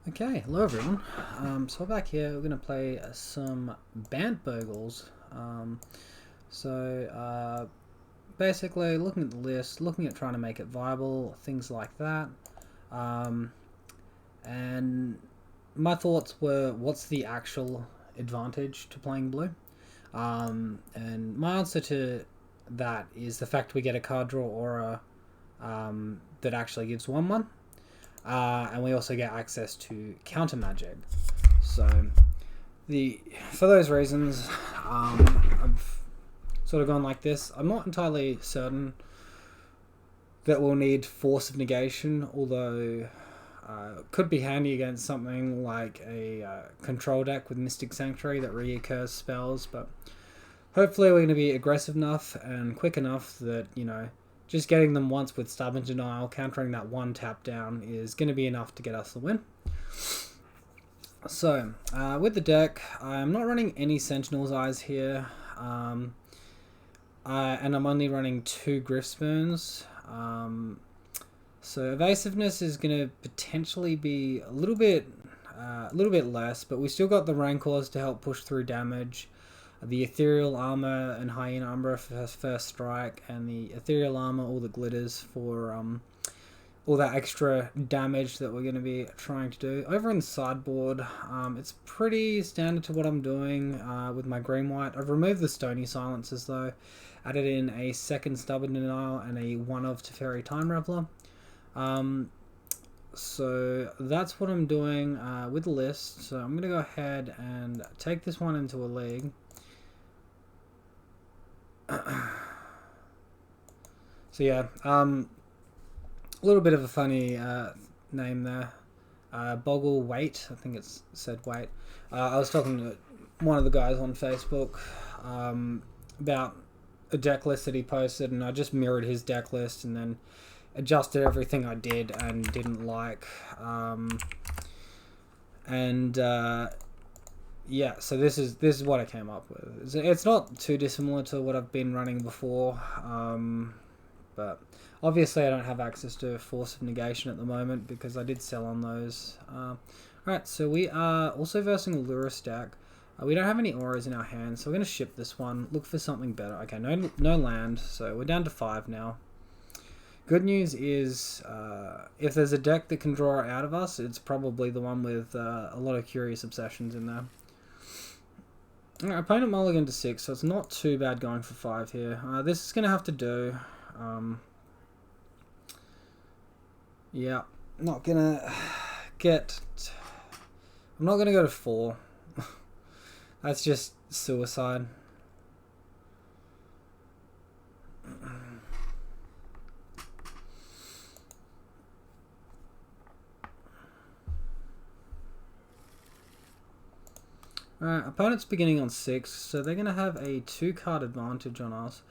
Okay, hello everyone. So we're back here. We're going to play some Bant Bogles. Basically, looking at the list, looking at trying to make it viable, things like that. Um, and my thoughts were, what's the actual advantage to playing blue? And my answer to that is the fact we get a card draw aura that actually gives 1/1. And we also get access to counter magic. So for those reasons, I've sort of gone like this. I'm not entirely certain that we'll need Force of Negation, although it could be handy against something like a control deck with Mystic Sanctuary that reoccurs spells. But hopefully we're going to be aggressive enough and quick enough that, just getting them once with Stubborn Denial, countering that one tap down, is going to be enough to get us the win. So, with the deck, I'm not running any Sentinel's Eyes here, and I'm only running 2 Griff Spoons. So evasiveness is going to potentially be a little bit less, but we still got the Rancors to help push through damage. The Ethereal Armor and Hyena Umbra for first strike, and the Ethereal Armor, all the glitters for all that extra damage that we're going to be trying to do. Over in the sideboard, it's pretty standard to what I'm doing with my green-white. I've removed the Stony Silences though, added in a second Stubborn Denial and a 1 of Teferi Time Reveler. So that's what I'm doing with the list. So I'm going to go ahead and take this one into a league. So yeah, a little bit of a funny name there. Boggle Wait, I think it's said Wait. I was talking to one of the guys on Facebook about a deck list that he posted, and I just mirrored his deck list and then adjusted everything I did and didn't like. Yeah, so this is what I came up with. It's not too dissimilar to what I've been running before, but obviously I don't have access to Force of Negation at the moment because I did sell on those. Alright, so we are also versing a Lurrus deck. We don't have any auras in our hands, so we're going to ship this one, look for something better. Okay, no land, so we're down to 5 now. Good news is, if there's a deck that can draw out of us, it's probably the one with a lot of Curious Obsessions in there. Alright, opponent mulligan to 6, so it's not too bad going for 5 here. This is going to have to do. Yeah, not going to get... I'm not going to go to 4. That's just suicide. Alright, opponent's beginning on 6, so they're going to have a 2-card advantage on us.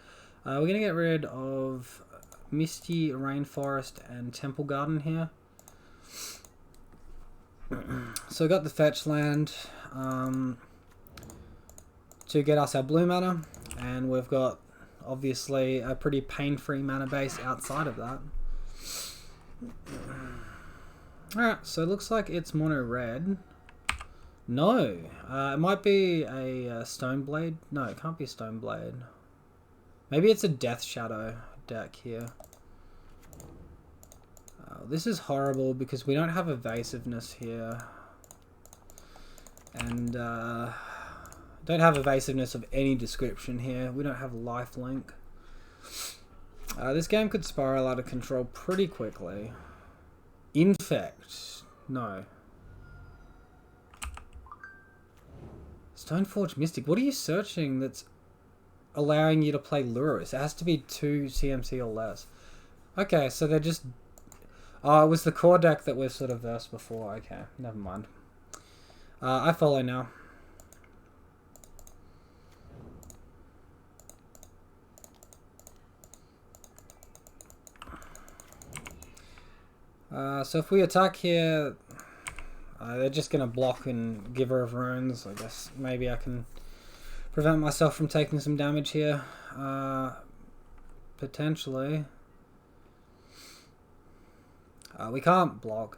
We're going to get rid of Misty Rainforest and Temple Garden here. So we got the fetch land to get us our blue mana, and we've got obviously a pretty pain-free mana base outside of that. Alright, so it looks like it's mono red. No, it might be a Stone Blade. No, it can't be a Stone Blade. Maybe it's a Death Shadow deck here. This is horrible because we don't have evasiveness here. And don't have evasiveness of any description here. We don't have lifelink. This game could spiral out of control pretty quickly. Infect. No. Stoneforge Mystic. What are you searching that's allowing you to play Lurrus? It has to be 2 CMC or less. Okay, so they're just... Oh, it was the core deck that we've sort of versed before. Okay, never mind. I follow now. So if we attack here... they're just going to block and give her of runes. I guess maybe I can prevent myself from taking some damage here. Potentially. We can't block.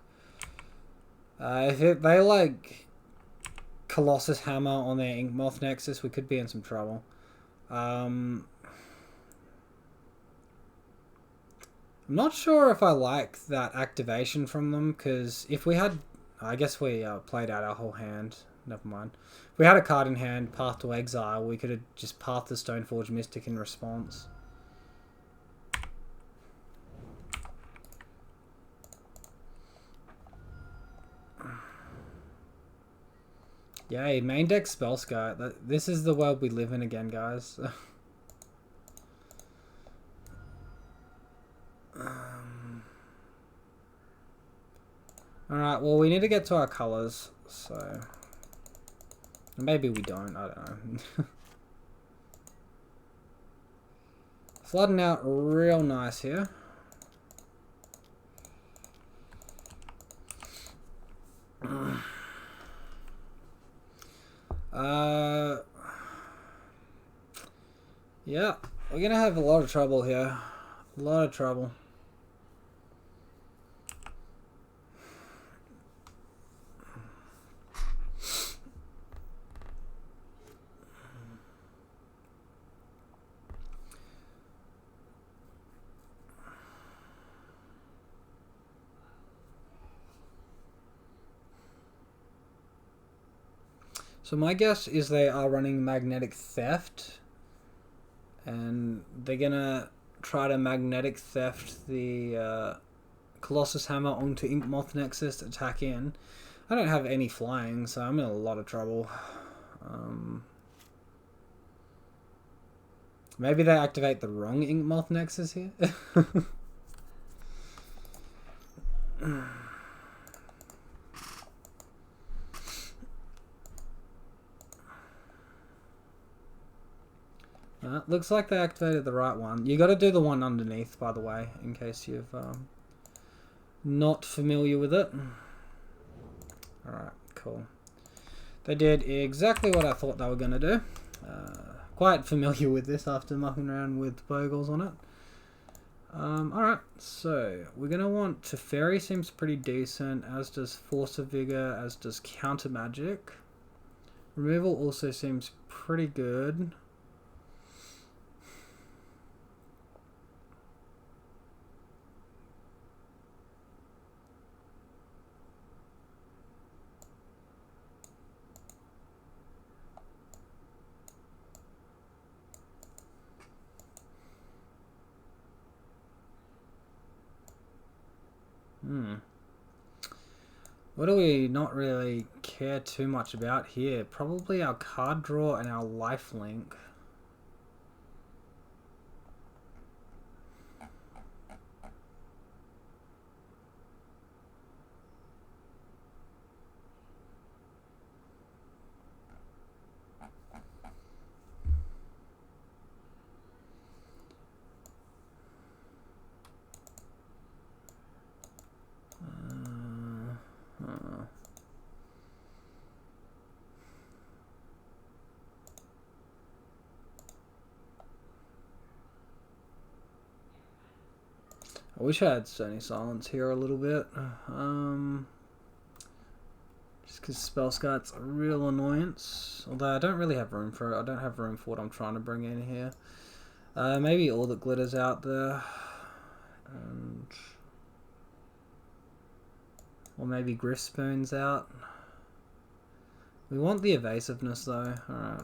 If they like Colossus Hammer on their Ink Moth Nexus, we could be in some trouble. I'm not sure if I like that activation from them, because if we had... I guess we played out our whole hand. Never mind. If we had a card in hand, Path to Exile, we could have just Path the Stoneforge Mystic in response. Yay, main deck Spellsky. This is the world we live in again, guys. Alright, well, we need to get to our colours, so... Maybe we don't, I don't know. Flooding out real nice here. Yeah, we're gonna have a lot of trouble here. A lot of trouble. So my guess is they are running Magnetic Theft, and they're gonna try to Magnetic Theft the Colossus Hammer onto Ink Moth Nexus to attack in. I don't have any flying, so I'm in a lot of trouble. Maybe they activate the wrong Ink Moth Nexus here? Looks like they activated the right one. You got to do the one underneath, by the way, in case you've not familiar with it. Alright, cool. They did exactly what I thought they were going to do. Quite familiar with this after mucking around with Bogles on it. Alright, so we're going to want Teferi, seems pretty decent, as does Force of Vigor, as does Counter Magic. Removal also seems pretty good. What do we not really care too much about here? Probably our card draw and our lifelink. I wish I had Stony Silence here a little bit. Just because Spellsky's a real annoyance. Although I don't really have room for it. I don't have room for what I'm trying to bring in here. Maybe All That Glitters out there. And... or maybe Griffspoon's out. We want the evasiveness though. Alright.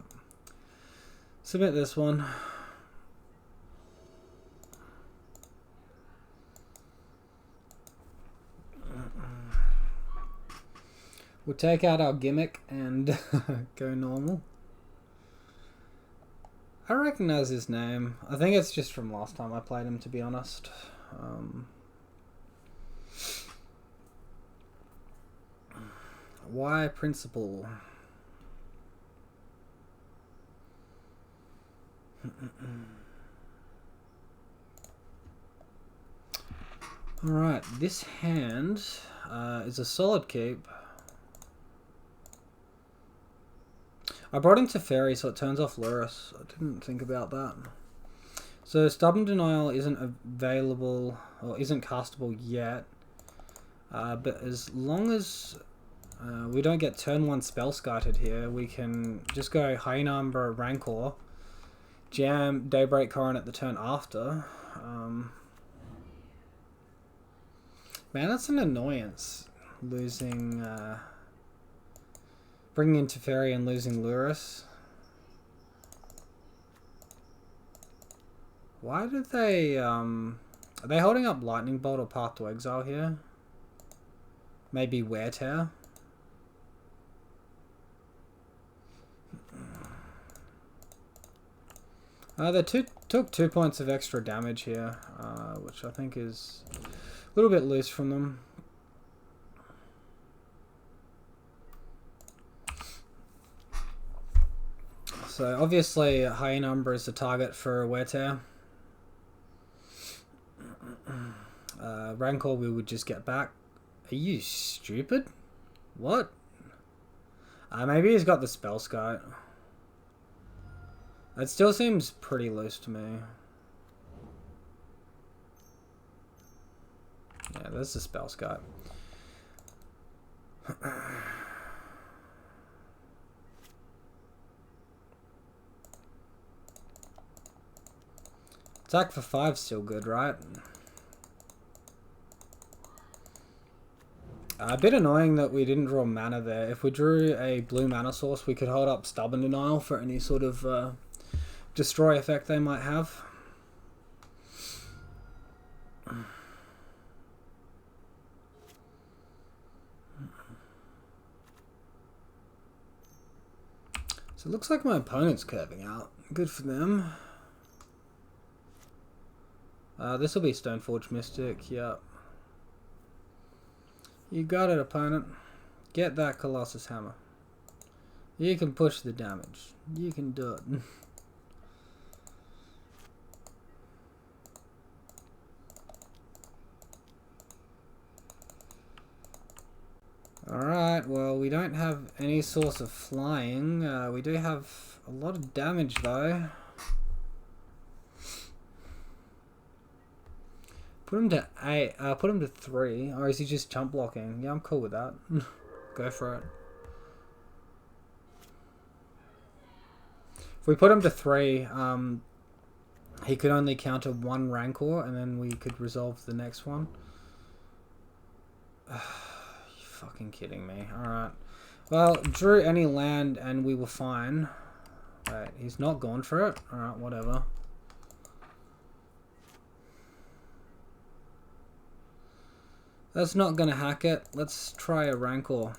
Submit this one. We'll take out our gimmick and go normal. I recognize his name. I think it's just from last time I played him, to be honest. Why Principal? Alright, this hand is a solid keep. I brought in Teferi, so it turns off Lurrus. I didn't think about that. So Stubborn Denial isn't available, or isn't castable yet. But as long as We don't get turn 1 spell skited here. We can just go Hyena Umbra, Rancor, jam Daybreak Current at the turn after. Man, that's an annoyance. Losing, bringing in Teferi and losing Lurrus. Why did they, are they holding up Lightning Bolt or Path to Exile here? Maybe Wear Tear? They took 2 points of extra damage here, which I think is a little bit loose from them. So obviously Hyena Umbra is the target for Wear Tear. Rancor we would just get back. Are you stupid? What? Maybe he's got the Spell Sky. It still seems pretty loose to me. Yeah, there's the Spell Sky. Attack for 5's still good, right? A bit annoying that we didn't draw mana there. If we drew a blue mana source, we could hold up Stubborn Denial for any sort of destroy effect they might have. So it looks like my opponent's curving out. Good for them. This will be Stoneforge Mystic, yep. You got it, opponent. Get that Colossus Hammer. You can push the damage. You can do it. Alright, well, we don't have any source of flying. We do have a lot of damage, though. Put him to 8. Put him to 3. Or is he just jump blocking? Yeah, I'm cool with that. Go for it. If we put him to 3, he could only counter 1 Rancor, and then we could resolve the next one. You fucking kidding me? Alright. Well, drew any land, and we were fine. Wait, he's not gone for it? Alright, whatever. That's not gonna hack it. Let's try a Rancor.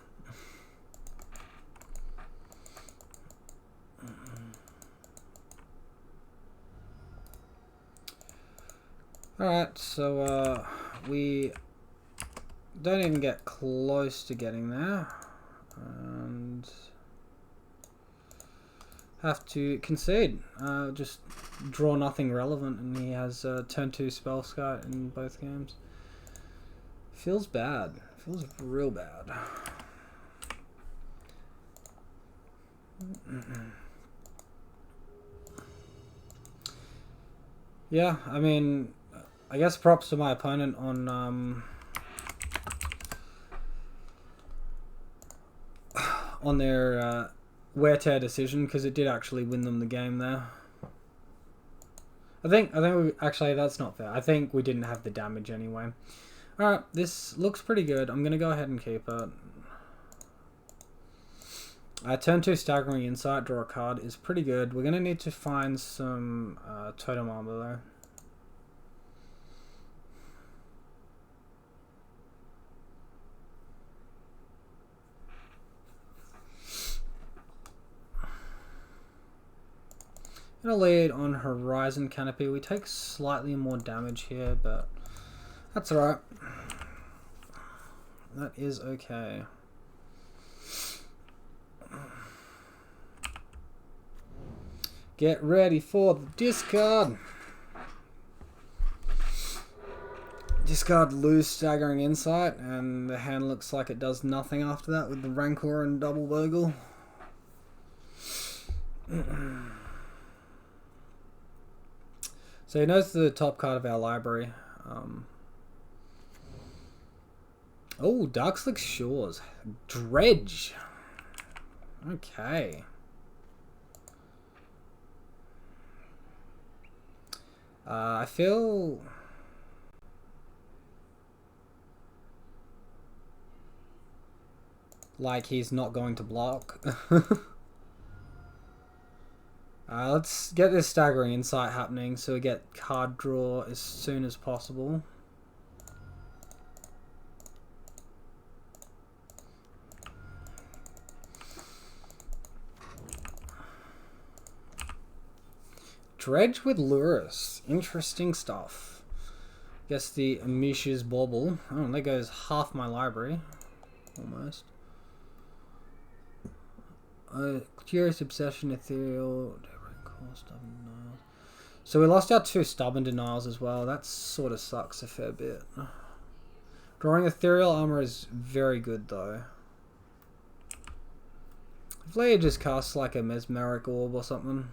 Alright, so we don't even get close to getting there. And have to concede. Just draw nothing relevant, and he has turn 2 Spell Sky in both games. Feels bad. Feels real bad. Yeah, I mean, I guess props to my opponent on their Wear Tear decision, because it did actually win them the game there. I think we actually, that's not fair. I think we didn't have the damage anyway. Alright, this looks pretty good. I'm going to go ahead and keep it. Turn 2 Staggering Insight, draw a card, is pretty good. We're going to need to find some Totem Armor though. Gonna lead on Horizon Canopy. We take slightly more damage here, but that's alright. That is okay. Get ready for the discard. Discard, lose Staggering Insight, and the hand looks like it does nothing after that with the Rancor and double Bogle. So he knows the top card of our library. Oh, Darkslick Shores. Dredge. Okay. I feel... like he's not going to block. Let's get this Staggering Insight happening so we get card draw as soon as possible. Dredge with Lurrus. Interesting stuff. Guess the Amisha's Bauble. Oh, there goes half my library. Almost. Curious Obsession, Ethereal... So we lost our 2 Stubborn Denials as well. That sort of sucks a fair bit. Drawing Ethereal Armor is very good though. If Leia just casts like a Mesmeric Orb or something.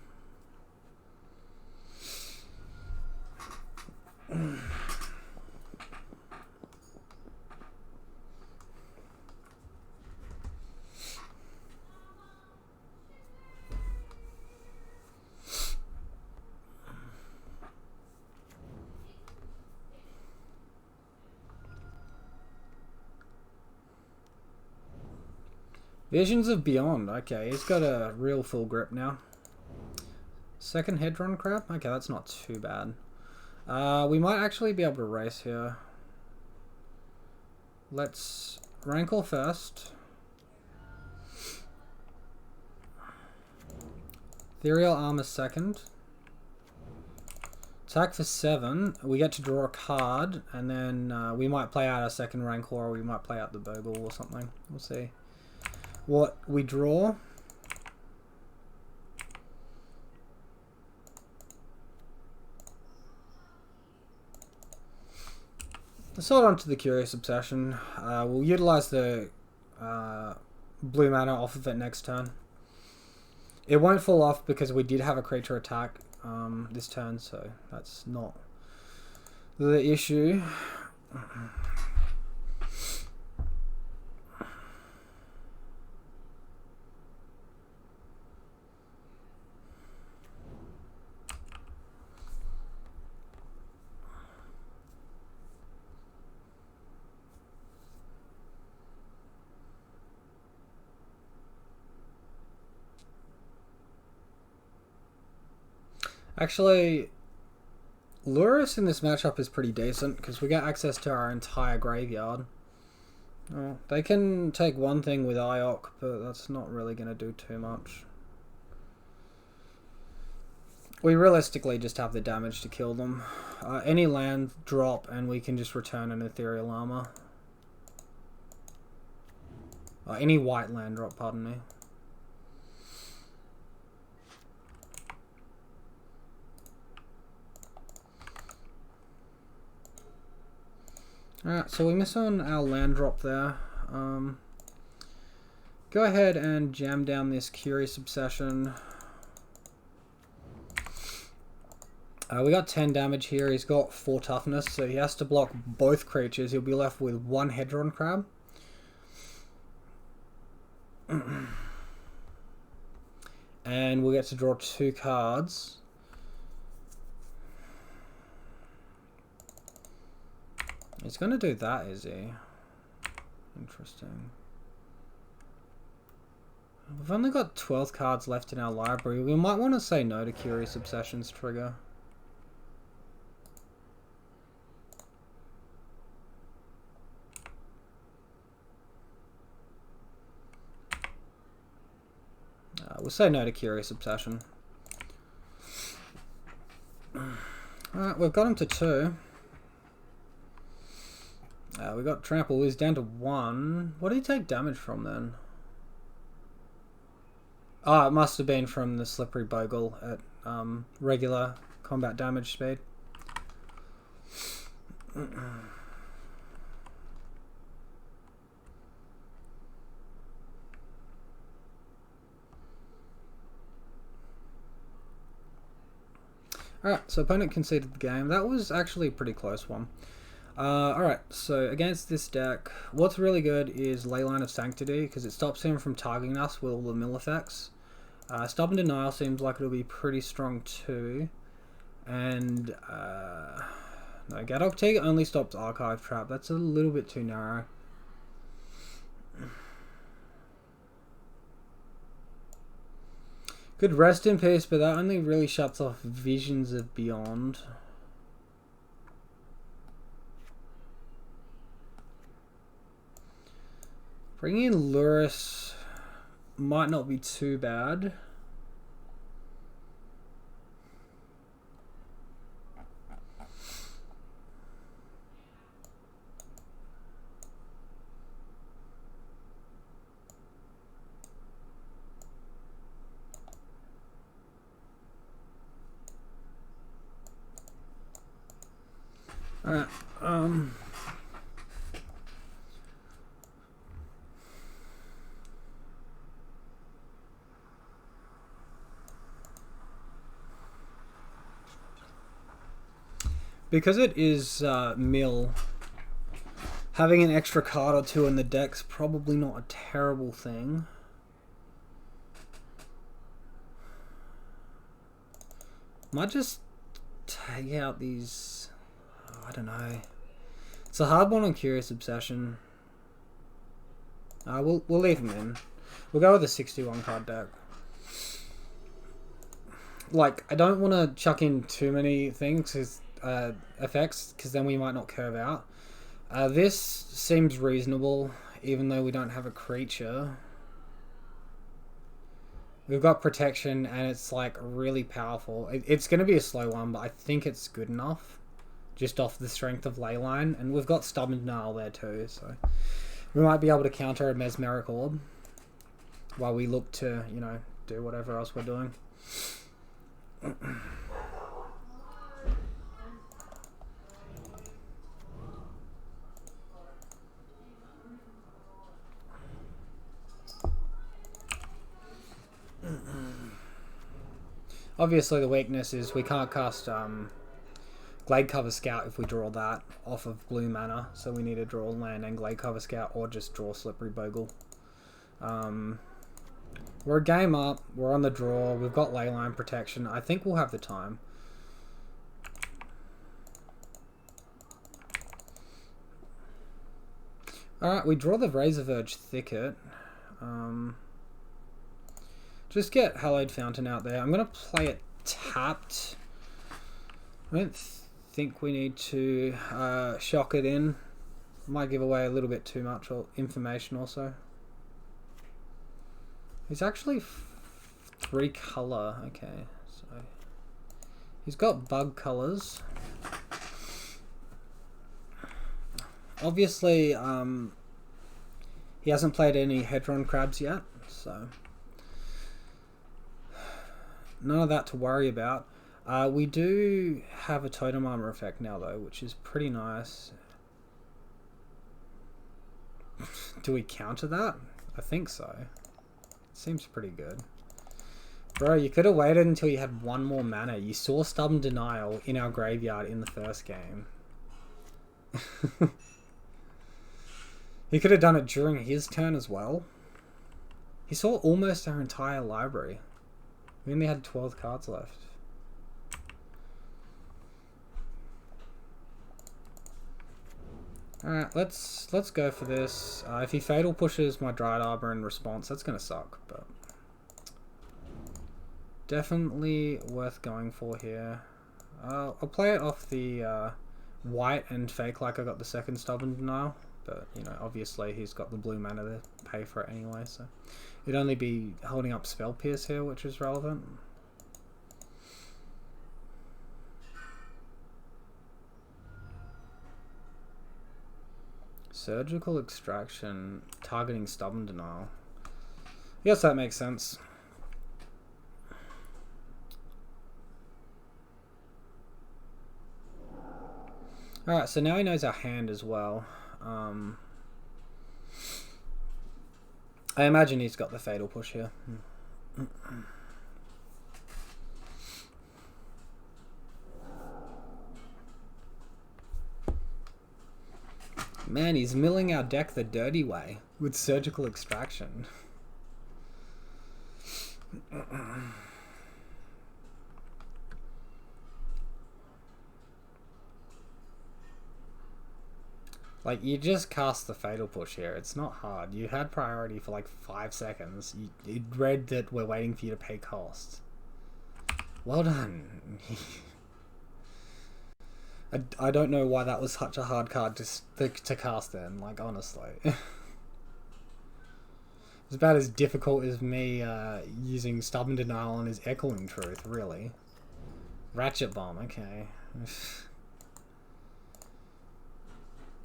Visions of Beyond. Okay, he's got a real full grip now. Second Hedron Crab? Okay, that's not too bad. We might actually be able to race here. Let's Rankle first. Ethereal Armor second. Attack for 7. We get to draw a card, and then we might play out our second Rankle, or we might play out the Bogle or something. We'll see. What we draw. Let's hold on to the Curious Obsession. We'll utilize the blue mana off of it next turn. It won't fall off because we did have a creature attack this turn, so that's not the issue. Actually, Lurrus in this matchup is pretty decent because we get access to our entire graveyard. Oh, they can take one thing with Iok, but that's not really going to do too much. We realistically just have the damage to kill them. Any land drop and we can just return an Ethereal Armor. Any white land drop, pardon me. Alright, so we miss on our land drop there. Go ahead and jam down this Curious Obsession. We got 10 damage here. He's got 4 toughness, so he has to block both creatures. He'll be left with 1 Hedron Crab. And we'll get to draw 2 cards. He's going to do that, is he? Interesting. We've only got 12 cards left in our library. We might want to say no to Curious Obsession's trigger. We'll say no to Curious Obsession. Alright, we've got him to 2. We got Trample. He's down to 1. What did he take damage from then? Oh, it must have been from the Slippery Bogle at regular combat damage speed. Alright, so opponent conceded the game. That was actually a pretty close one. Alright, so against this deck, what's really good is Leyline of Sanctity, because it stops him from targeting us with all the mill effects. Stubborn Denial seems like it'll be pretty strong too. And, no, Gadok Tig only stops Archive Trap. That's a little bit too narrow. Good Rest in Peace, but that only really shuts off Visions of Beyond. Bringing in Lurrus might not be too bad. Alright, because it is mill, having an extra card or two in the deck's probably not a terrible thing. Might just take out these... I don't know. It's a hard one on Curious Obsession. We'll leave them in. We'll go with a 61 card deck. Like, I don't want to chuck in too many things, effects, because then we might not curve out. This seems reasonable, even though we don't have a creature. We've got protection, and it's like really powerful. It's going to be a slow one, but I think it's good enough. Just off the strength of Leyline, and we've got Stubborn Denial there too, so we might be able to counter a Mesmeric Orb while we look to, you know, do whatever else we're doing. Obviously the weakness is we can't cast Glade Cover Scout if we draw that off of blue mana, so we need to draw land and Glade Cover Scout, or just draw Slippery Bogle. We're a game up, we're on the draw, we've got Leyline protection. I think we'll have the time. Alright, we draw the Razorverge Thicket. Just get Hallowed Fountain out there. I'm going to play it tapped. I don't think we need to shock it in. Might give away a little bit too much information also. He's actually 3 color. Okay, so he's got bug colors. Obviously, he hasn't played any Hedron Crabs yet, so none of that to worry about. We do have a Totem Armor effect now, though, which is pretty nice. Do we counter that? I think so. Seems pretty good. Bro, you could have waited until you had 1 more mana. You saw Stubborn Denial in our graveyard in the first game. He could have done it during his turn as well. He saw almost our entire library. We only had 12 cards left. Alright, let's go for this. If he Fatal pushes my Dryad Arbor in response, that's going to suck, but definitely worth going for here. I'll play it off the white and fake like I got the second Stubborn Denial, but, you know, obviously he's got the blue mana to pay for it anyway, so it'd only be holding up Spell Pierce here, which is relevant. Surgical Extraction, targeting Stubborn Denial. Yes, that makes sense. Alright, so now he knows our hand as well. I imagine he's got the Fatal Push here. Man, he's milling our deck the dirty way with surgical extraction. Like, you just cast the Fatal Push here. It's not hard. You had priority for like 5 seconds. You read that we're waiting for you to pay cost. Well done. I don't know why that was such a hard card to cast then, like, honestly. It's about as difficult as me using Stubborn Denial on his Echoing Truth, really. Ratchet Bomb, okay.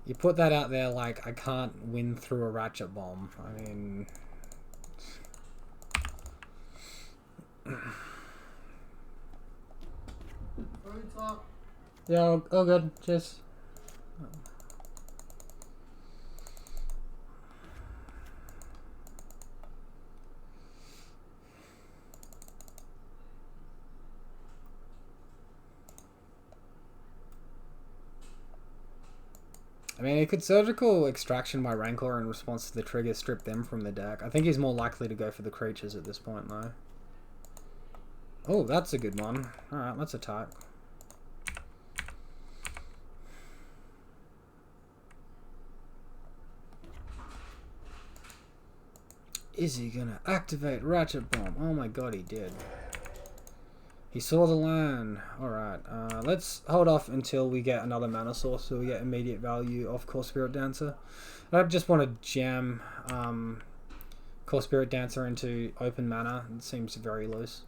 You put that out there like, I can't win through a Ratchet Bomb. I mean... Yeah, all good. Cheers. I mean, he could Surgical Extraction my Rancor in response to the trigger, strip them from the deck. I think he's more likely to go for the creatures at this point, though. Oh, that's a good one. Alright, let's attack. Is he gonna activate Ratchet Bomb? Oh my god, he did. He saw the land. Alright, let's hold off until we get another mana source so we get immediate value of Core Spirit Dancer. I just want to jam Core Spirit Dancer into open mana. It seems very loose.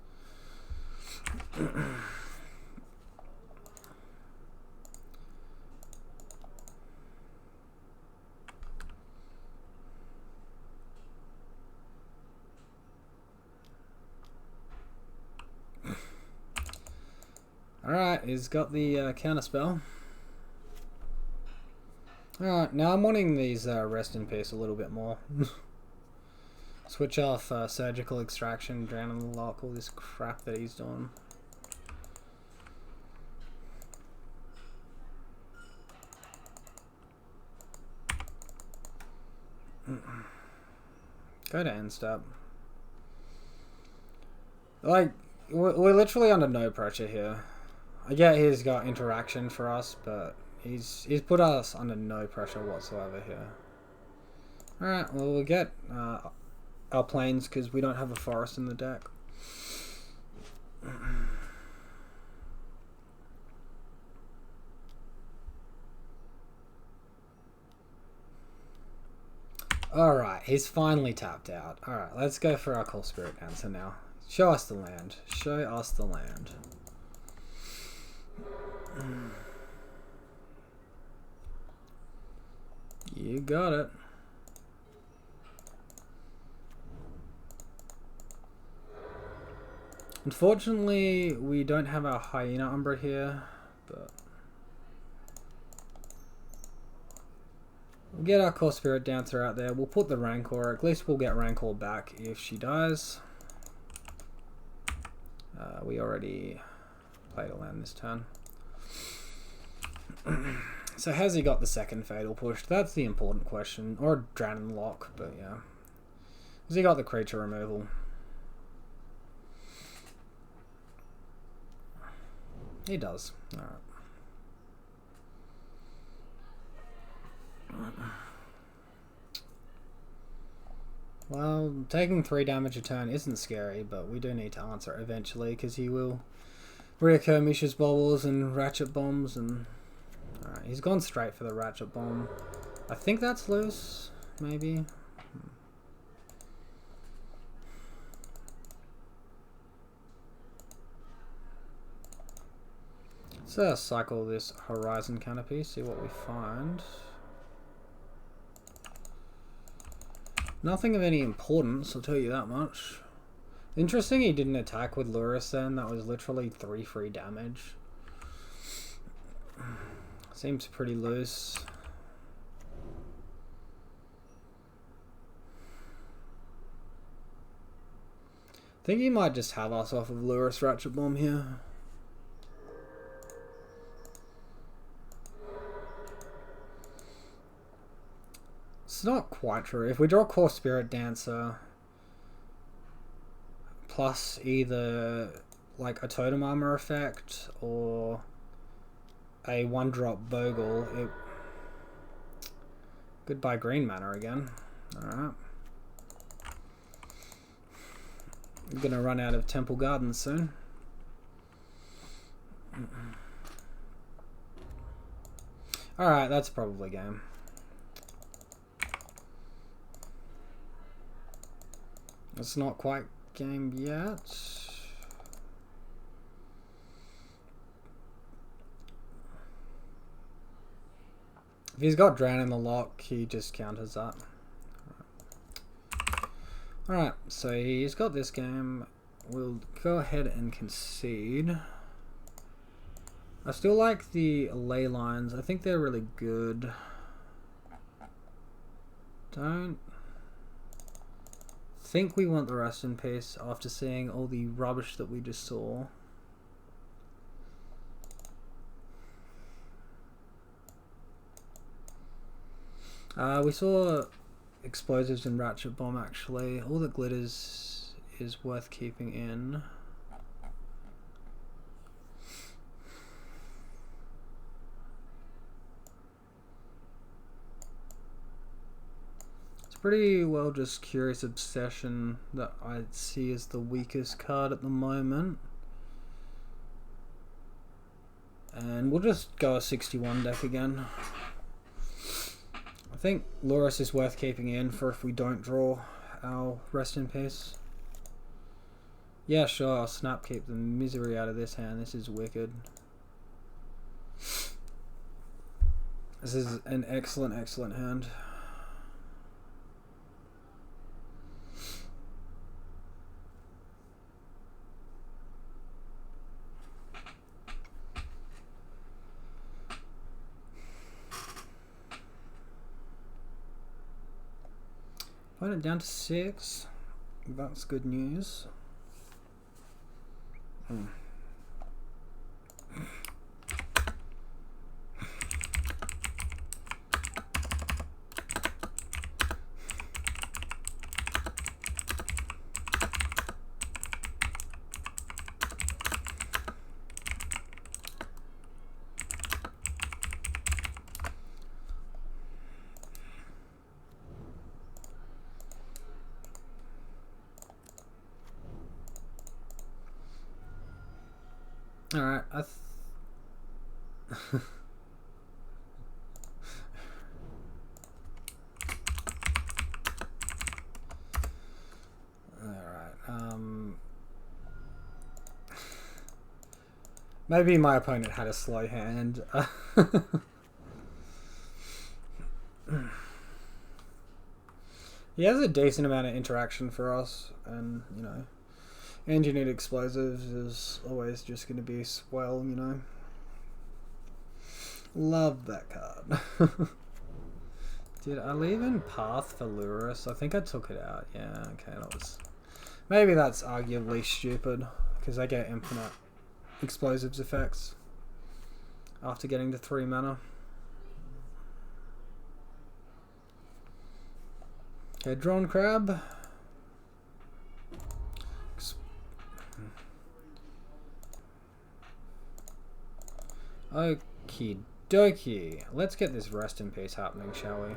Alright, he's got the counter spell. Alright, now I'm wanting these Rest in Peace a little bit more. Switch off Surgical Extraction, Drown in the Lock, all this crap that he's doing. Go to end step. Like, we're literally under no pressure here. I get he's got interaction for us, but he's put us under no pressure whatsoever here. Alright, well, we'll get our planes because we don't have a forest in the deck. Alright, he's finally tapped out. Alright, let's go for our Core Spirit Dancer now. Show us the land. Show us the land. You got it. Unfortunately, we don't have our Hyena Umbra here, but we'll get our Core Spirit Dancer out there. We'll put the Rancor. At least we'll get Rancor back if she dies. We already played a land this turn. So has he got the second Fatal Push? That's the important question. Or Drown in the Lock, but yeah. Has he got the creature removal? He does. Alright. Well, taking 3 damage a turn isn't scary, but we do need to answer eventually, because he will reoccur Misha's Bogles and Ratchet Bombs, and... Alright, he's gone straight for the Ratchet Bomb. I think that's loose, maybe. Let's cycle this Horizon Canopy, see what we find. Nothing of any importance, I'll tell you that much. Interesting he didn't attack with Lurrus then, that was literally 3 free damage. Seems pretty loose. I think he might just have us off of Lurrus Ratchet Bomb here. It's not quite true. If we draw Core Spirit Dancer plus either like a Totem Armor effect or a 1-drop Bogle, it... Goodbye green mana again. Alright. I'm gonna run out of Temple Gardens soon. Alright, that's probably game. It's not quite game yet. If he's got Drown in the lock, he just counters that. Alright, so he's got this game. We'll go ahead and concede. I still like the ley lines. I think they're really good. Don't think we want the Rest in Peace after seeing all the rubbish that we just saw. We saw Explosives and Ratchet Bomb actually. All that glitters is worth keeping in. It's pretty well just Curious Obsession that I see as the weakest card at the moment. And we'll just go a 61 deck again. I think Lurrus is worth keeping in for if we don't draw our Rest in Peace. Yeah, sure, I'll snap keep the misery out of this hand. This is wicked. This is an excellent, excellent hand. Put it down to 6. That's good news. Alright, maybe my opponent had a slow hand. He has a decent amount of interaction for us, and you know, Engineered Explosives is always just going to be swell, you know. Love that card. Did I leave in Path for Lurrus? I think I took it out. Yeah, okay, that was... Maybe that's arguably stupid, because I get infinite explosives effects after getting to 3 mana. Okay, Drawn Crab. Okie dokie. Let's get this Rest in Peace happening, shall we?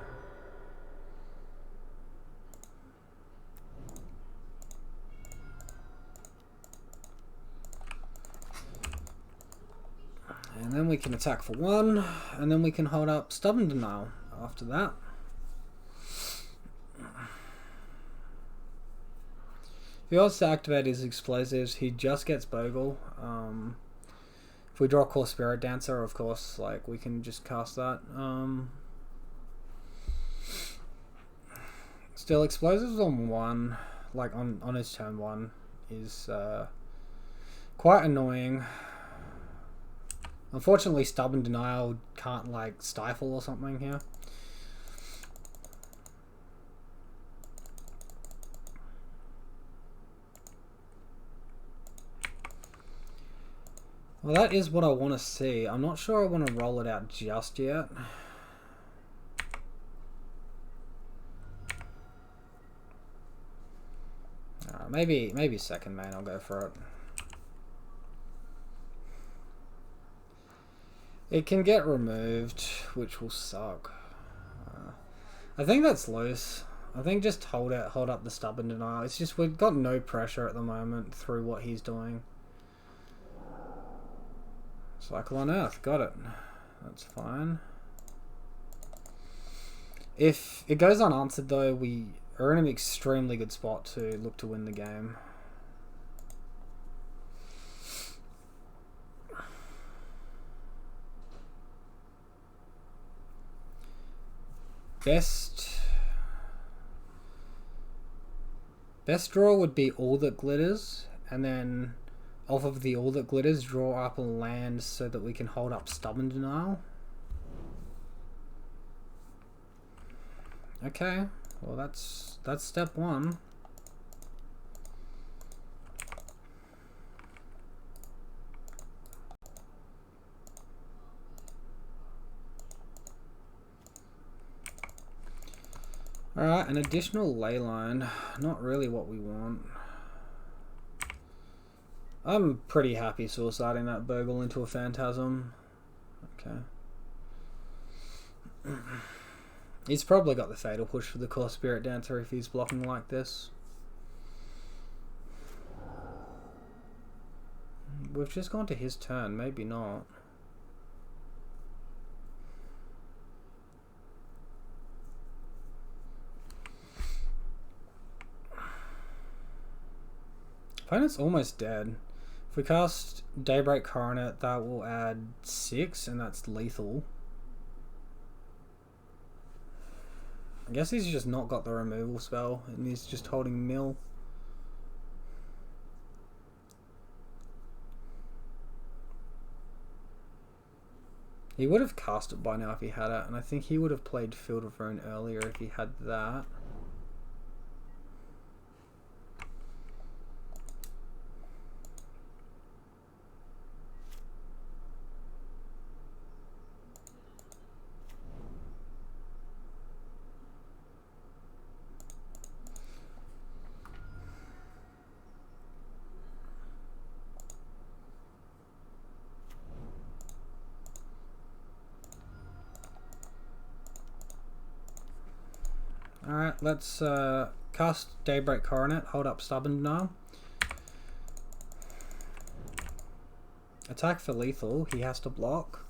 And then we can attack for 1, and then we can hold up Stubborn Denial after that. If he wants to activate his explosives, he just gets Bogle. If we draw Core Spirit Dancer, of course, like, we can just cast that. Still, explosives on 1, like on his turn 1, is quite annoying. Unfortunately, Stubborn Denial can't, like, stifle or something here. Well, that is what I want to see. I'm not sure I want to roll it out just yet. Maybe second main, I'll go for it. It can get removed, which will suck. I think that's loose. I think just hold up the stubborn denial. It's just we've got no pressure at the moment through what he's doing. Cycle on Earth, got it. That's fine. If it goes unanswered though, we are in an extremely good spot to look to win the game. Best draw would be All That Glitters, and then off of the All That Glitters, draw up a land so that we can hold up Stubborn Denial. Okay, well that's step one. Alright, an additional ley line. Not really what we want. I'm pretty happy suiciding that Bogle into a Phantasm. Okay. He's probably got the Fatal Push for the Core Spirit Dancer if he's blocking like this. We've just gone to his turn, maybe not. Opponent's almost dead. If we cast Daybreak Coronet, that will add 6, and that's lethal. I guess he's just not got the removal spell, and he's just holding mill. He would have cast it by now if he had it, and I think he would have played Field of Ruin earlier if he had that. Alright, let's cast Daybreak Coronet, hold up Stubborn Denial. Attack for lethal, he has to block.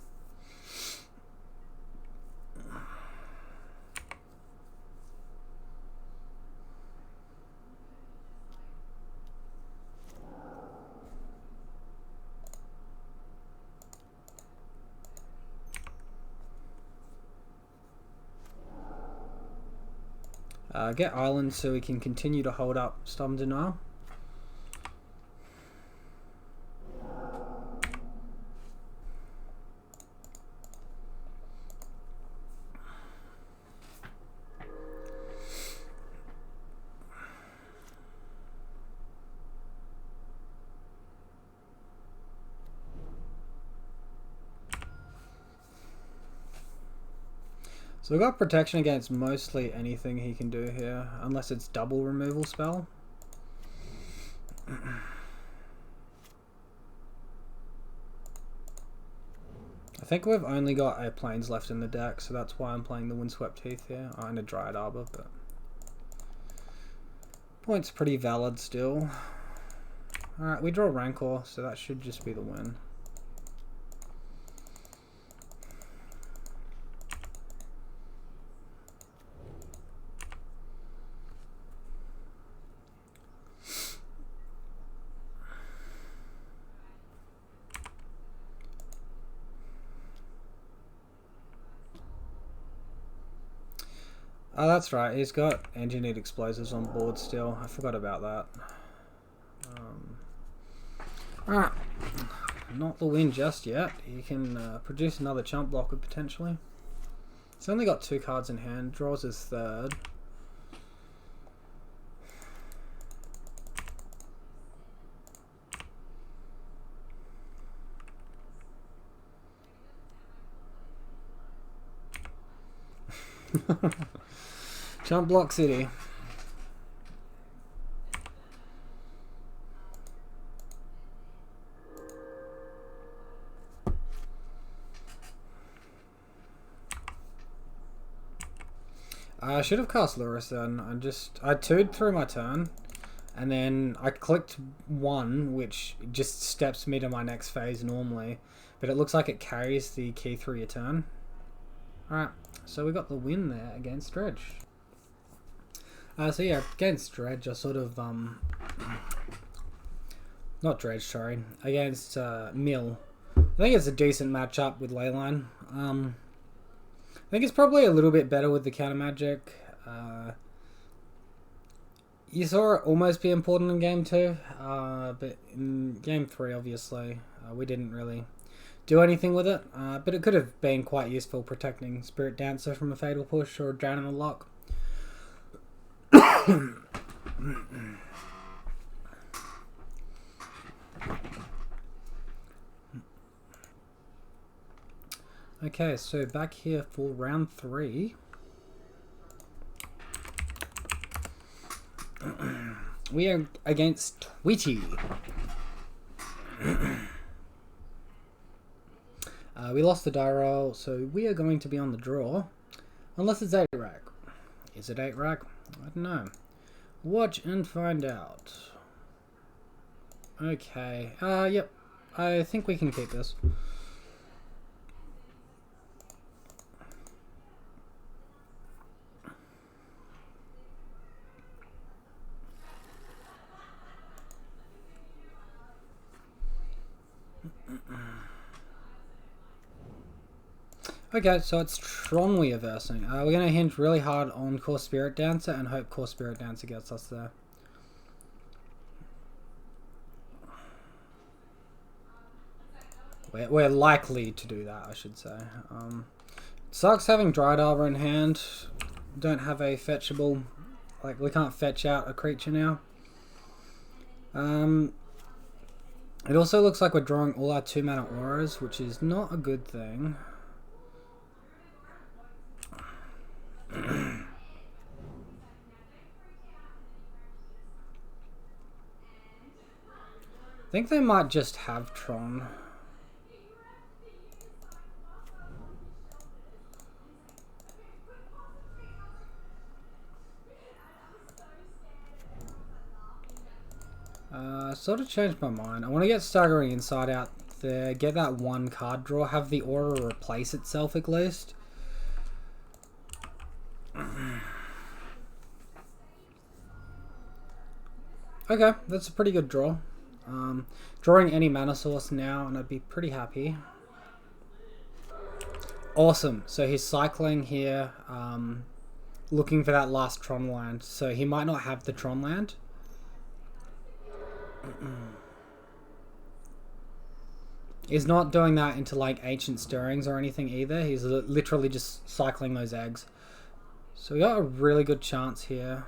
Get Island so we can continue to hold up Stubborn Denial. So we've got protection against mostly anything he can do here, unless it's double removal spell. I think we've only got a Plains left in the deck, so that's why I'm playing the Windswept Heath here. Oh, and a Dryad Arbor, but point's pretty valid still. Alright, we draw Rancor, so that should just be the win. Oh, that's right. He's got engineered explosives on board still. I forgot about that. Alright. Not the win just yet. He can produce another chump blocker potentially. He's only got 2 cards in hand. Draws his third. Chump Block City. I should have cast Lurrus then. I 2'd through my turn, and then I clicked 1, which just steps me to my next phase normally, but it looks like it carries the key through your turn. Alright, so we got the win there against Dredge. So yeah, against Dredge, I sort of, not Dredge, sorry, against Mill. I think it's a decent matchup with Leyline. I think it's probably a little bit better with the counter magic. You saw it almost be important in game 2, but in game 3, obviously, we didn't really do anything with it. But it could have been quite useful protecting Spirit Dancer from a Fatal Push or Drown in the Lock. Okay, so back here for round 3. We are against Tweety. We lost the die roll, so we are going to be on the draw. Unless it's 8 rack. Is it 8 rack? I don't know. Watch and find out. Okay. Yep. I think we can keep this. Okay, so it's Tron we are versing. We're going to hinge really hard on Core Spirit Dancer and hope Core Spirit Dancer gets us there. We're likely to do that, I should say. Sucks having Dried Arbor in hand. Don't have a fetchable... Like, we can't fetch out a creature now. It also looks like we're drawing all our 2-mana auras, which is not a good thing. I think they might just have Tron. Sort of changed my mind. I want to get Staggering Insight out there, get that 1 card draw, have the aura replace itself at least. Okay, that's a pretty good draw. Drawing any mana source now and I'd be pretty happy. Awesome. So he's cycling here, looking for that last Tron land. So he might not have the Tron land. He's not doing that into like Ancient Stirrings or anything either. He's literally just cycling those eggs. So we got a really good chance here.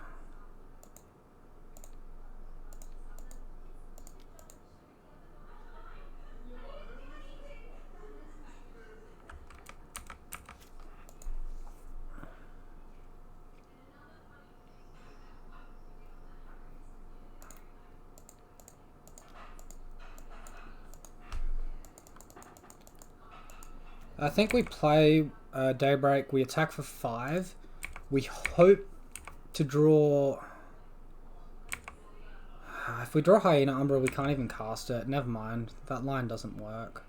I think we play Daybreak, we attack for 5. We hope to draw... If we draw Hyena Umbra, we can't even cast it. Never mind, that line doesn't work.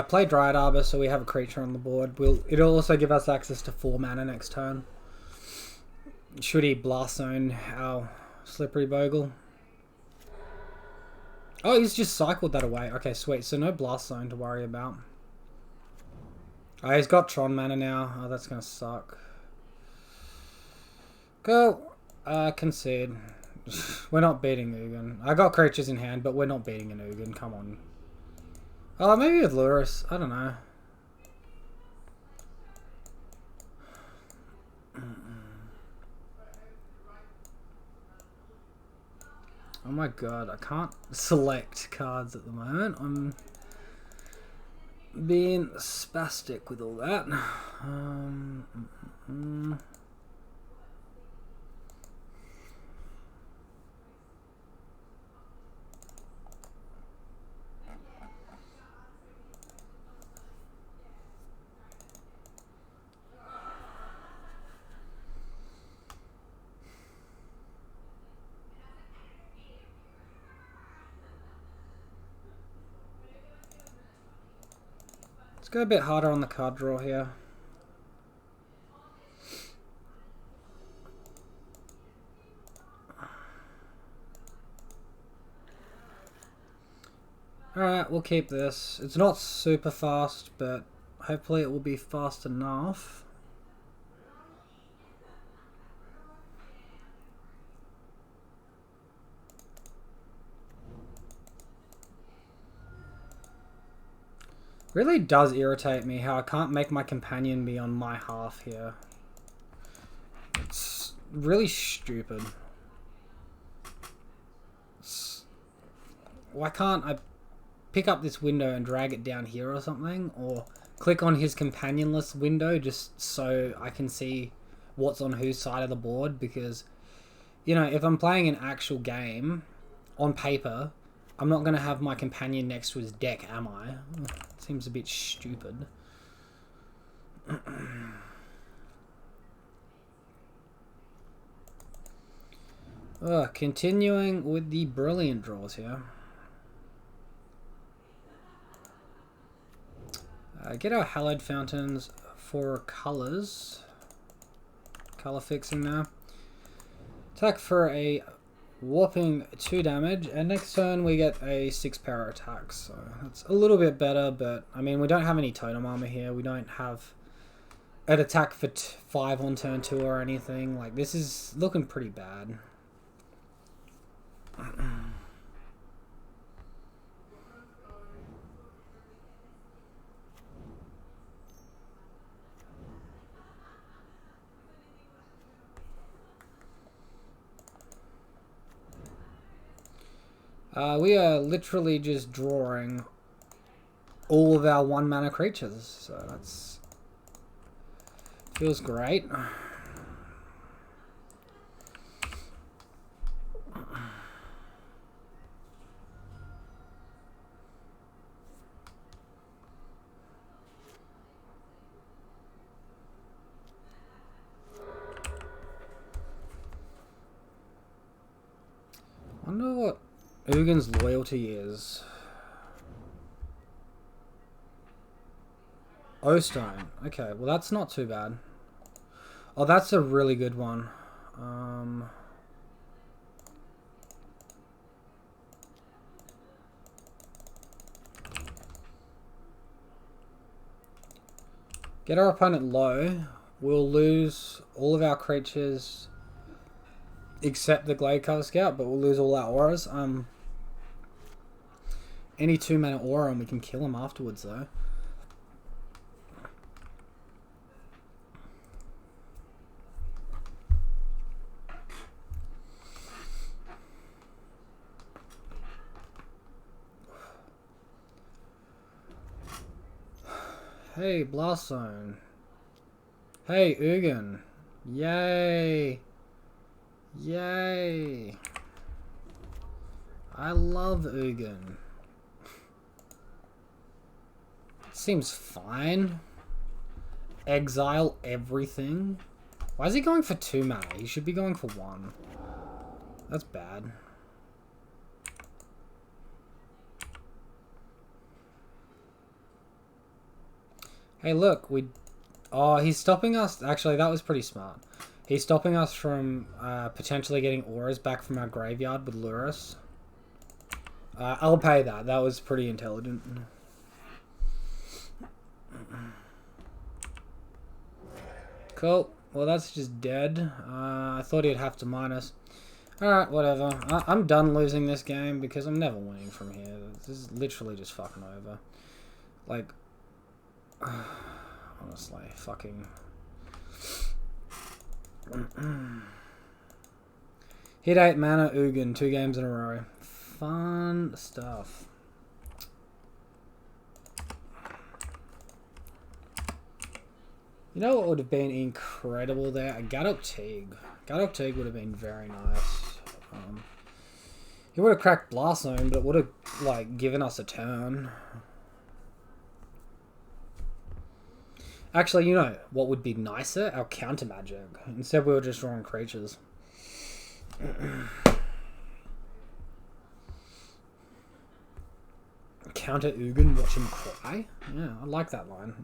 Play Dryad Arbor, so we have a creature on the board. It'll also give us access to 4 mana next turn. Should he Blast Zone our Slippery Bogle? Oh, he's just cycled that away. Okay, sweet. So no Blast Zone to worry about. Oh, he's got Tron mana now. Oh, that's going to suck. Go. Concede. We're not beating Ugin. I got creatures in hand, but we're not beating an Ugin. Come on. Oh, maybe with Lurrus. I don't know. Oh my god, I can't select cards at the moment. I'm being spastic with all that. go a bit harder on the card draw here. Alright, we'll keep this. It's not super fast, but hopefully it will be fast enough. Really does irritate me how I can't make my companion be on my half here. It's really stupid. Why can't I pick up this window and drag it down here or something? Or click on his companionless window just so I can see what's on whose side of the board? Because, you know, if I'm playing an actual game on paper, I'm not going to have my companion next to his deck, am I? Seems a bit stupid. Continuing with the brilliant draws here. Get our hallowed fountains for colors. Color fixing now. Attack for a whopping 2 damage, and next turn we get a 6 power attack, so that's a little bit better, but I mean, we don't have any totem armor here. We don't have an attack for 5 on turn 2 or anything. Like, this is looking pretty bad. We are literally just drawing all of our 1 mana creatures, so that's feels great. Wonder what Ugin's loyalty is. O-Stone. Okay, well that's not too bad. Oh, that's a really good one. Get our opponent low. We'll lose all of our creatures except the Gladecover Scout, but we'll lose all our auras. Any 2 mana aura and we can kill him afterwards though. Hey, Blast Zone. Hey, Ugin. Yay. Yay. I love Ugin. Seems fine. Exile everything. Why is he going for 2 mana? He should be going for 1. That's bad. Hey, look, oh, he's stopping us. Actually, that was pretty smart. He's stopping us from potentially getting auras back from our graveyard with Lurrus. I'll pay that. That was pretty intelligent. Cool. Well, that's just dead. I thought he'd have to minus. Alright, whatever. I'm done losing this game because I'm never winning from here. This is literally just fucking over. Like, honestly, fucking... Hit 8 mana, Ugin, 2 games in a row. Fun stuff. You know what would have been incredible there? A Gadok Teague. Gadok Teague would have been very nice. He would have cracked Blast Zone, but it would have, like, given us a turn. Actually, you know what would be nicer? Our counter magic. Instead, we were just drawing creatures. counter Ugin, watch him cry. Yeah, I like that line.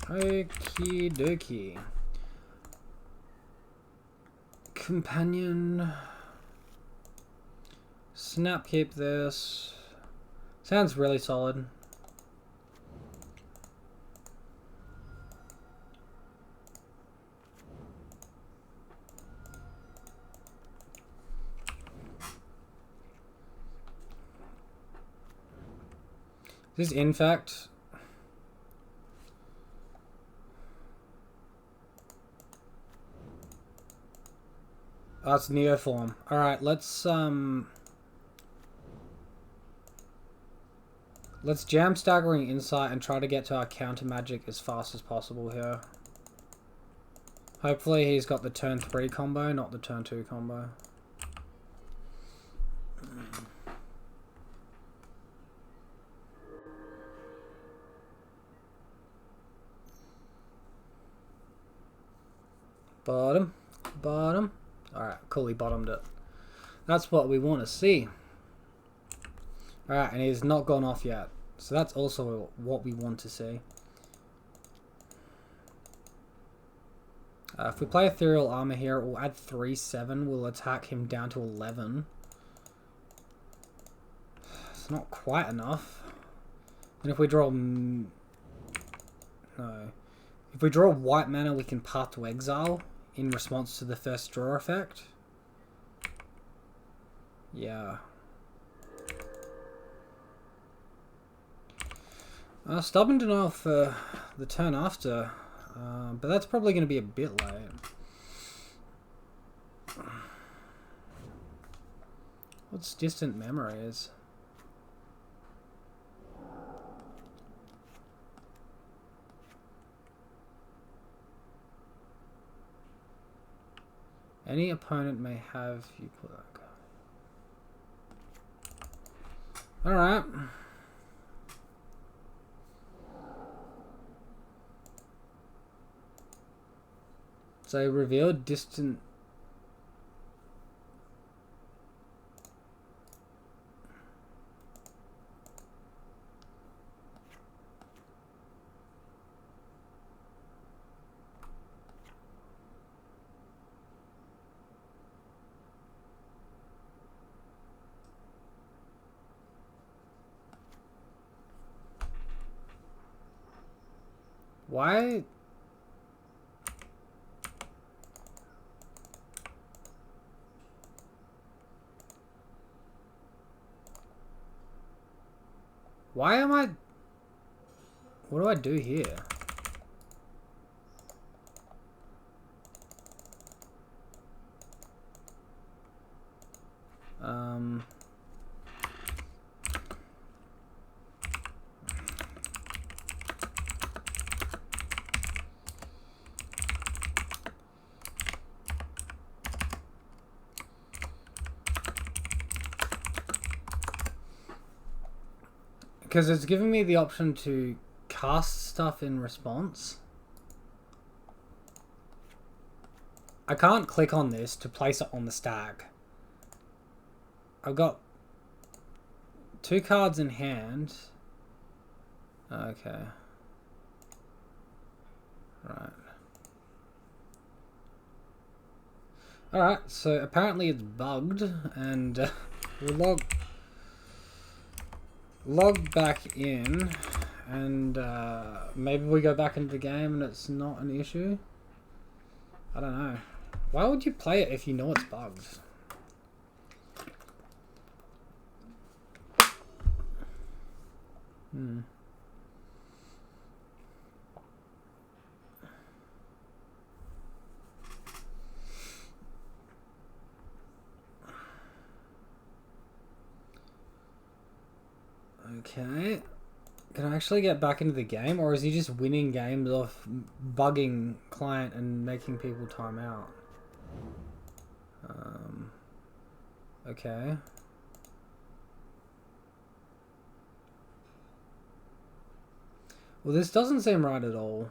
Okie dokie. Companion. Snap keep this. Sounds really solid. This is in fact. Oh, it's Neoform. Alright, let's jam Staggering Insight and try to get to our counter magic as fast as possible here. Hopefully he's got the turn 3 combo, not the turn 2 combo. Bottom. Bottom. Alright, cool, he bottomed it. That's what we want to see. Alright, and he's not gone off yet. So that's also what we want to see. If we play Ethereal Armor here, we'll add 3/7. We'll attack him down to 11. It's not quite enough. And if we draw... No. If we draw white mana, we can Path to Exile in response to the first draw effect. Yeah. Stubborn Denial for the turn after. But that's probably going to be a bit late. What's Distant Memories? Any opponent may have you put that card. Alright. So revealed distant. Why? Why am I... What do I do here? Because it's giving me the option to cast stuff in response. I can't click on this to place it on the stack. I've got 2 cards in hand. Okay. Right. Alright, so apparently it's bugged, and we'll log back in, and maybe we go back into the game and it's not an issue. I don't know. Why would you play it if you know it's bugged? Okay. Can I actually get back into the game, or is he just winning games off bugging client and making people time out? Okay. Well, this doesn't seem right at all.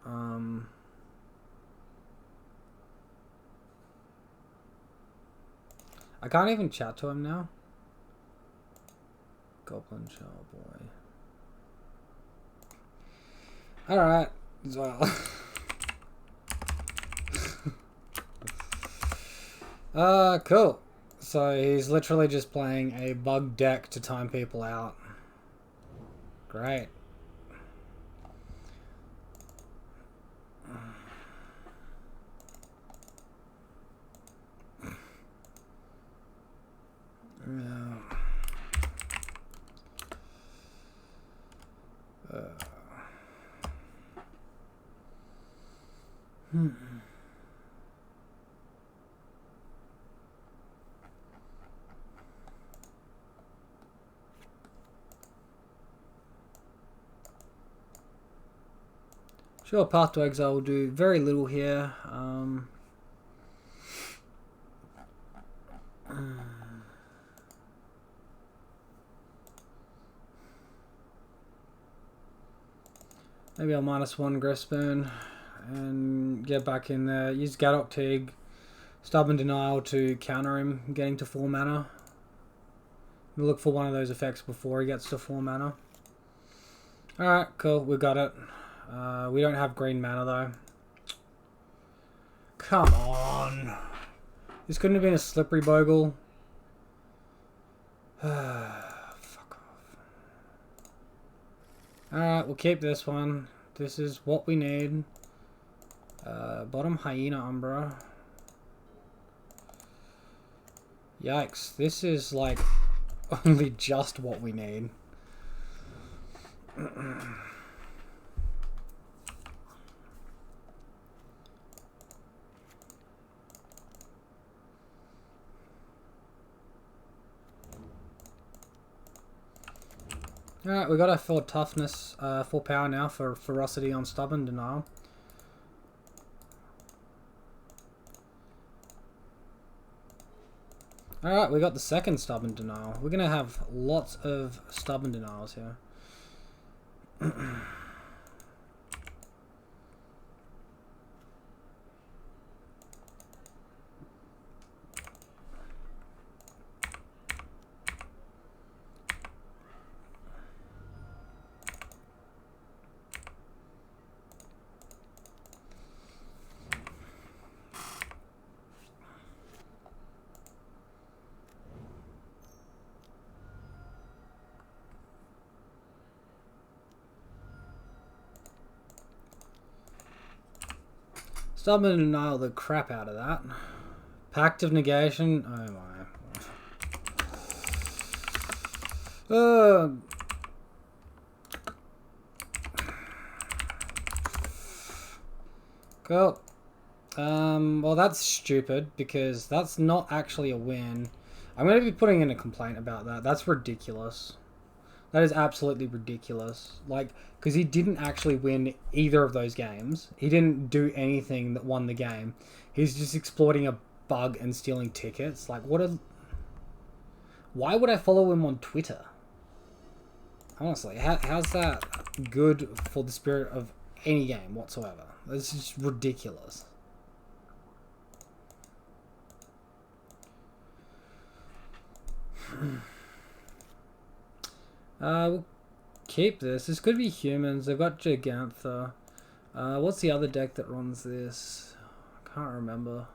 I can't even chat to him now. Goblin Shell Boy. Alright, well. Cool. So he's literally just playing a bug deck to time people out. Great. Sure, Path to Exile will do very little here. Maybe I'll -1 Griffspoon and get back in there. Use Gadok Teague, Stubborn Denial to counter him getting to 4 mana. We'll look for one of those effects before he gets to 4 mana. Alright, cool, we got it. We don't have green mana though. Come on. This couldn't have been a slippery Bogle. Fuck off. Alright, we'll keep this one. This is what we need. Bottom Hyena Umbra. Yikes, this is like only just what we need. Alright, we got our full toughness, full power now for ferocity on Stubborn Denial. Alright, we got the second Stubborn Denial. We're gonna have lots of Stubborn Denials here. Stubborn Denial the crap out of that. Pact of Negation. Oh my. Cool. Well, that's stupid because that's not actually a win. I'm going to be putting in a complaint about that. That's ridiculous. That is absolutely ridiculous. Like, because he didn't actually win either of those games. He didn't do anything that won the game. He's just exploiting a bug and stealing tickets. Like, what a... Why would I follow him on Twitter? Honestly, how's that good for the spirit of any game whatsoever? This is ridiculous. We'll keep this. This could be humans. They've got Gigantha. What's the other deck that runs this? I can't remember.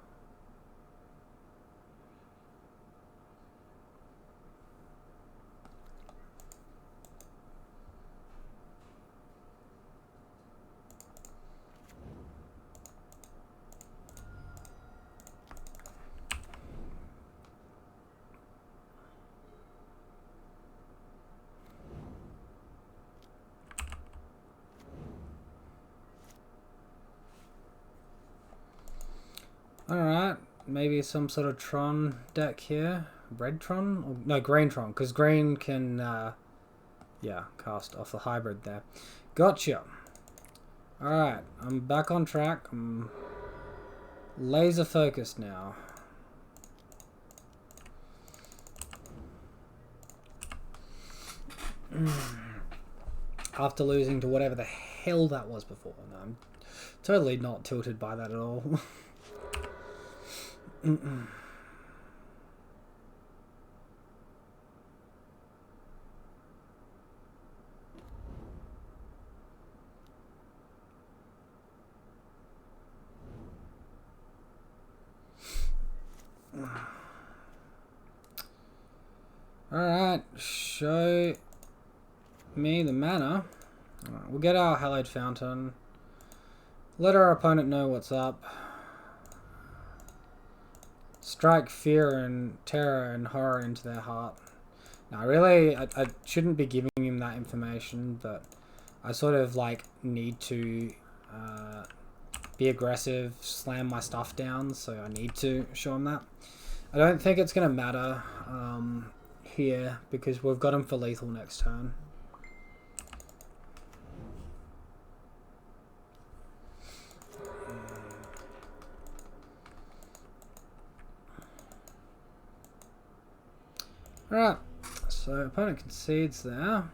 Alright, maybe some sort of Tron deck here. Red Tron? Or, no, Green Tron, because Green can, yeah, cast off the hybrid there. Gotcha. Alright, I'm back on track. I'm laser focused now. After losing to whatever the hell that was before. No, Totally not tilted by that at all. Alright, show me the mana. Alright, we'll get our Hallowed Fountain. Let our opponent know what's up. Strike fear and terror and horror into their heart. Now, really, I shouldn't be giving him that information, but I sort of like need to be aggressive, slam my stuff down, so I need to show him that. I don't think it's going to matter here because we've got him for lethal next turn. Alright, so opponent concedes there.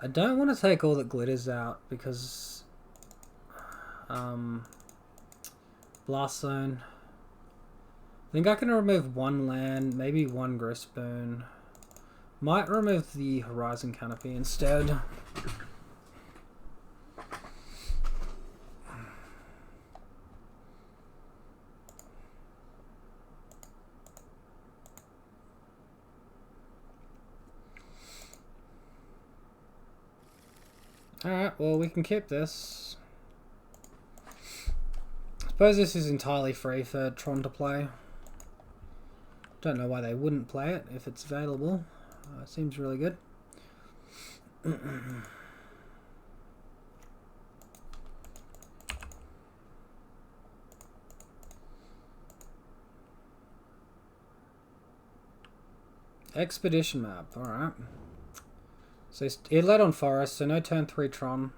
I don't want to take all that glitters out because Blast Zone. I think I can remove one land, maybe one Grisboon. Might remove the Horizon Canopy instead. Alright, well we can keep this. I suppose this is entirely free for Tron to play. Don't know why they wouldn't play it if it's available. It seems really good. Expedition map, alright. So he led on Forest, so no turn 3 Tron.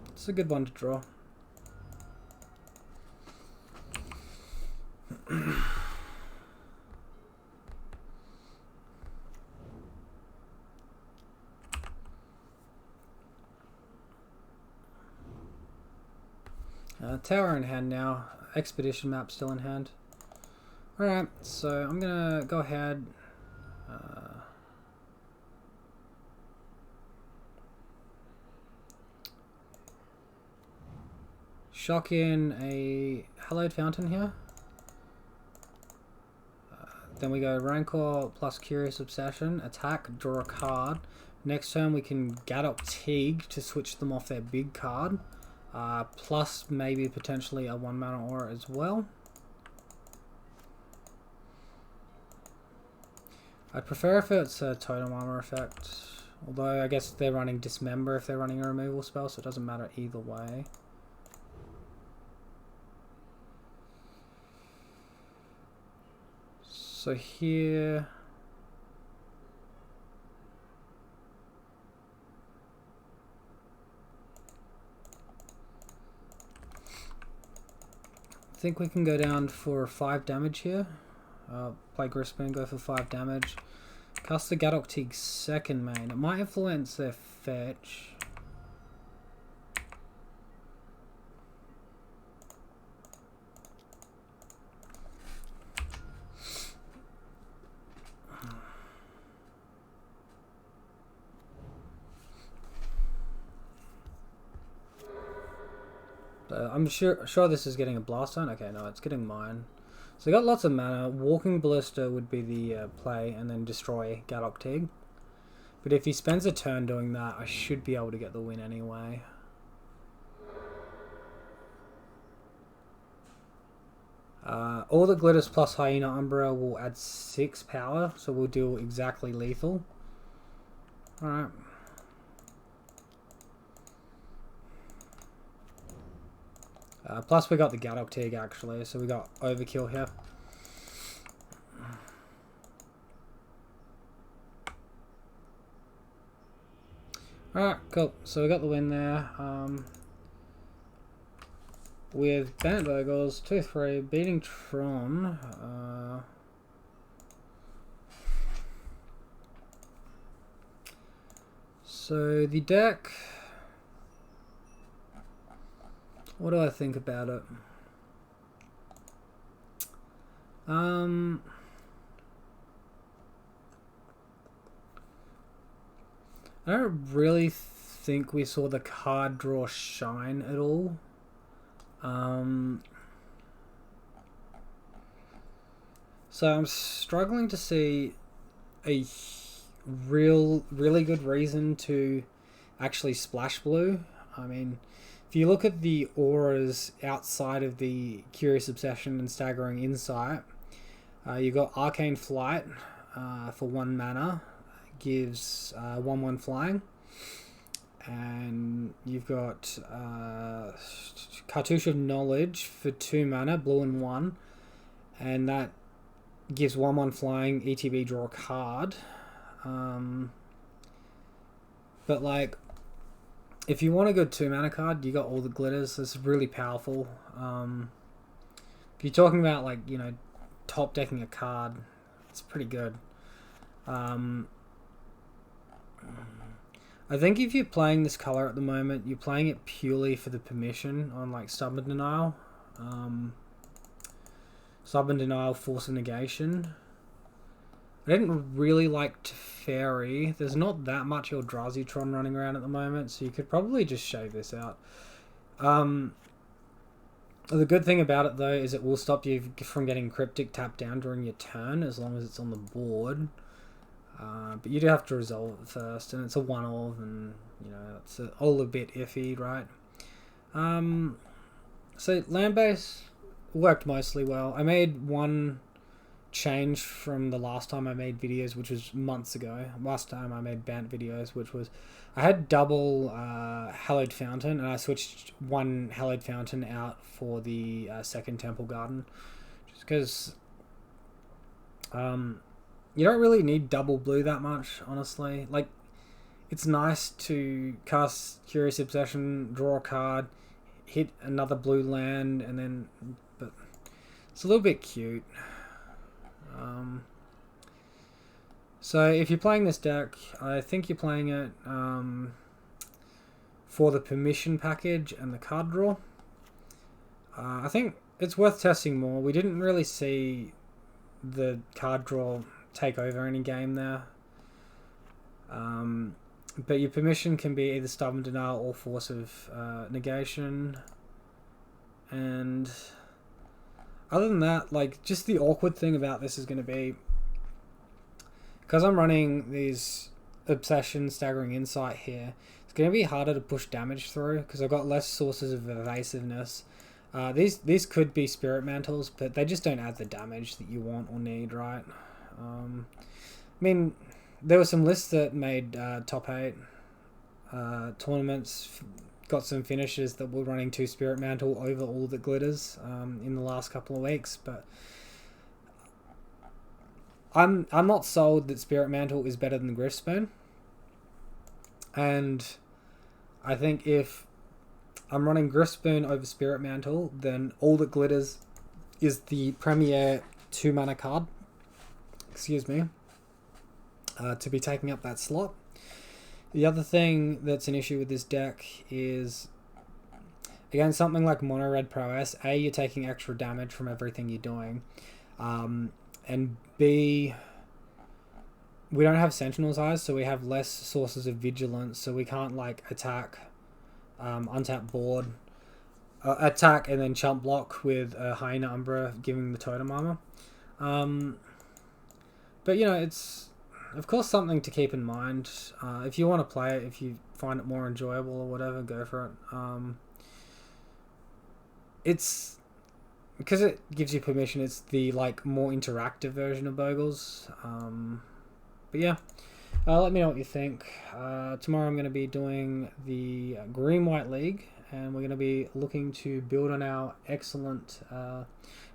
It's a good one to draw. Tower in hand now. Expedition map still in hand. Alright, so I'm gonna go ahead. Shock in a Hallowed Fountain here. Then we go Rancor plus Curious Obsession. Attack, draw a card. Next turn we can Gadok Teague to switch them off their big card. Plus maybe potentially a 1 mana aura as well. I'd prefer if it's a Totem Armor effect. Although I guess they're running Dismember if they're running a removal spell, so it doesn't matter either way. So here... I think we can go down for 5 damage here. Play Grisboon, go for 5 damage. Cast the Gadok Teague second main. It might influence their fetch. I'm sure this is getting a Blast Zone. Okay, no, it's getting mine. So got lots of mana. Walking Ballista would be the play, and then destroy Gadok Teague. But if he spends a turn doing that, I should be able to get the win anyway. All the glitters plus Hyena Umbra will add 6 power, so we'll deal exactly lethal. Alright. Plus we got the Gadok Tig actually, so we got overkill here. Alright, cool. So we got the win there. With Bant Bogles, 2-3, beating Tron. So the deck... What do I think about it? I don't really think we saw the card draw shine at all. So I'm struggling to see a really good reason to actually splash blue. I mean, if you look at the auras outside of the Curious Obsession and Staggering Insight, you got Arcane Flight for 1 mana, gives 1/1 flying, and you've got Cartouche of Knowledge for 2 mana, blue and 1, and that gives 1/1 flying, ETB, draw a card. But like, if you want a good 2 mana card, you got all the glitters. It's really powerful. If you're talking about, like, you know, top decking a card, it's pretty good. I think if you're playing this color at the moment, you're playing it purely for the permission on like Stubborn Denial. Stubborn Denial, Force of Negation. I didn't really like Teferi. There's not that much Eldrazi Tron running around at the moment, so you could probably just shave this out. The good thing about it though is it will stop you from getting Cryptic tapped down during your turn as long as it's on the board. But you do have to resolve it first, and it's a 1-of, and you know it's all a bit iffy, right? So land base worked mostly well. I made one change from the last time I made videos, which was months ago. Last time I made Bant videos, which was I had double Hallowed Fountain, and I switched one Hallowed Fountain out for the second Temple Garden, just because you don't really need double blue that much, honestly. Like, it's nice to cast Curious Obsession, draw a card, hit another blue land, and then, but it's a little bit cute. So if you're playing this deck, I think you're playing it for the permission package and the card draw. I think it's worth testing more. We didn't really see the card draw take over any game there. But your permission can be either Stubborn Denial or Force of Negation. And other than that, like, just the awkward thing about this is going to be, because I'm running these Obsession, Staggering Insight here, it's going to be harder to push damage through because I've got less sources of evasiveness. These could be Spirit Mantles, but they just don't add the damage that you want or need, right? I mean, there were some lists that made top 8 tournaments, got some finishes that were running 2 Spirit Mantle over all the glitters in the last couple of weeks, but I'm not sold that Spirit Mantle is better than Griffspoon. And I think if I'm running Griffspoon over Spirit Mantle, then all that glitters is the premier 2 mana card. Excuse me. To be taking up that slot. The other thing that's an issue with this deck is, again, something like Mono Red Prowess. A, you're taking extra damage from everything you're doing. And B, we don't have Sentinel's Eyes, so we have less sources of vigilance, so we can't like attack, untap board, attack and then chump block with a Hyena Umbra giving the totem armor. But you know, it's of course something to keep in mind. If you want to play it, if you find it more enjoyable or whatever, go for it. It's because it gives you permission, it's the like more interactive version of Bogles. But yeah, let me know what you think. Tomorrow I'm going to be doing the Green-White League, and we're going to be looking to build on our excellent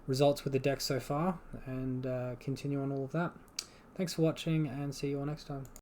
results with the deck so far, and continue on all of that. Thanks for watching, and see you all next time.